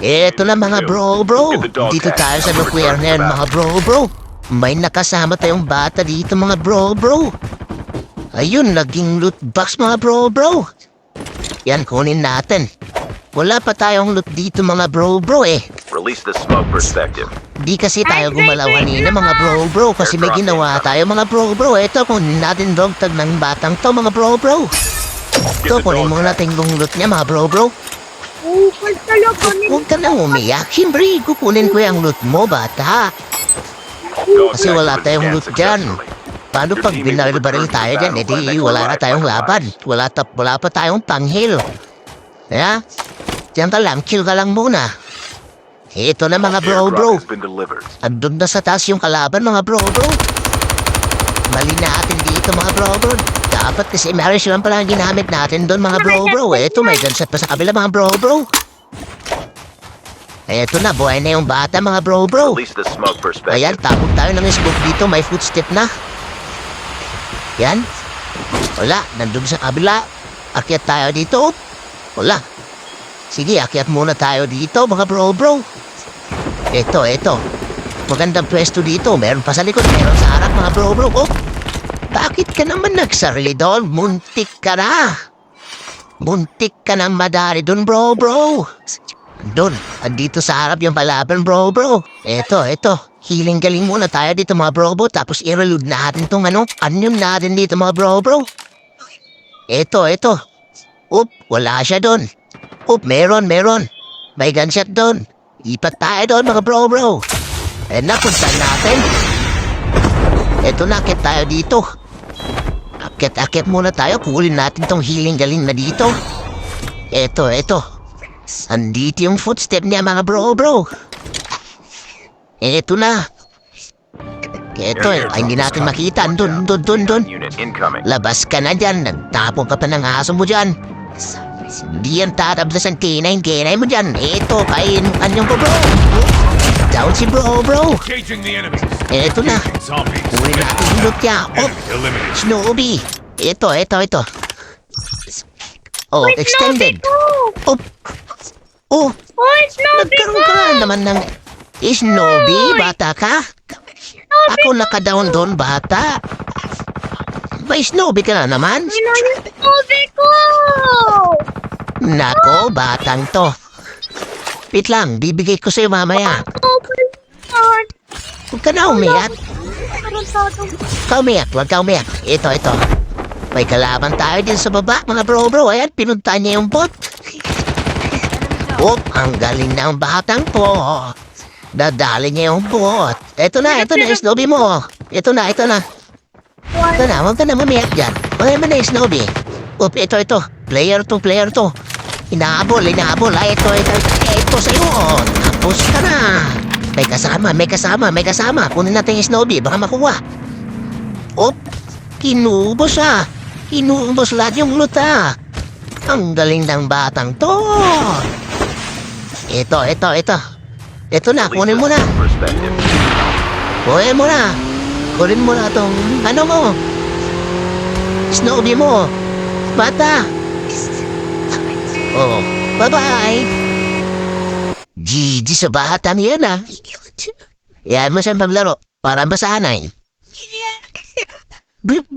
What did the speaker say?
Eto na mga bro. Dito tayo sa nuclear ngayon mga bro. May nakasama tayong bata dito mga bro. Ayun, naging loot box mga bro. Yan, kunin natin. Wala pa tayong loot dito mga bro eh. Release the smoke perspective. Di kasi tayo gumalaw kanina mga bro kasi may ginawa tayo mga bro. Eto, kunin natin dog tag ng batang to mga bro. Ito, kunin muna natin yung loot niya mga bro. Huwag ka nang umiyak. Siyempre, kukunin ko yung loot mo, bata. Kasi wala tayong loot dyan. Paano pag binaril-baril tayo dyan? Eh di, wala na tayong laban. Wala pa tayong panghil. Kaya, diyan ka lang, kill ka lang muna. Ito na mga bro. Andun na sa taas yung kalaban mga bro. Mali natin dito mga bro. Dapat kasi marriage lang pala ang ginamit natin doon mga bro. Ito may gunshot pa sa kabila mga bro. Ito na, buhay na yung bata mga bro. Release the smoke perspective. Ayan, tapos tayo ng smoke dito, may footstep na. Yan. Wala, nandun sa kabila. Akyat tayo dito. Wala. Sige, akyat muna tayo dito mga bro. Ito. Magandang pwesto dito. Meron pa sa likod, meron sa harap mga bro. Oh, bakit ka naman nagsarili doon? Muntik ka na madari doon bro. Doon, andito sa harap yung palaban bro. Ito. Healing galing muna tayo dito mga bro. Tapos i-reload natin tong anyong natin dito mga bro. Ito. Wala siya doon. Meron. May gunshot doon. Ipat tayo doon mga bro. Napunta natin. Ito, nakit tayo dito. Akit muna tayo. Kunin natin tong healing galing na dito. Ito. Andito yung footstep niya mga bro. Ito na. Ito hindi natin makita. Doon. Unit incoming. Labas ka na dyan. Nagtapon ka pa ng aso mo dyan. Hindi yan tatablas ang K9 mo dyan. Ito, kain anyong ko bro. Down si bro. Engaging the enemies. Ito na. Zombies. Kunin natin yung loot niya. Enemy eliminated. Snowy. Ito. Oh, extended. Oh, nagkaroon ka naman ng Snowy, bata ka? Ako nakadown doon, bata. May Snowy ka na naman? Nako, batang to. Wait lang, bibigay ko sa'yo mamaya. Huwag ka na umiyak. Huwag ka umiyak. Ito. May kalaban tayo din sa baba, mga bro. Ayan, pinunta niya yung bot. Ang galing ng batang po. Dadali niya yung bot. Ito na, Snowy mo. Ito na. Huwag ka na mamiyak dyan. Huwag mo na yung Snowy. Ito. Player to. Inahabol. Ito sa'yo. Tapos ka na. May kasama. Kunin natin yung Snowy. Baka makuha. Kinubos ah. Kinubos lahat yung luta. Ang galing ng batang to. Ito. Ito na, kunin mo na. Perspective. Kunin mo na tong mo. Snowy mo. Bata. Bye-bye. GG sa bata mo yan ah. Yan mo siyang paglaro para masanay. Brup.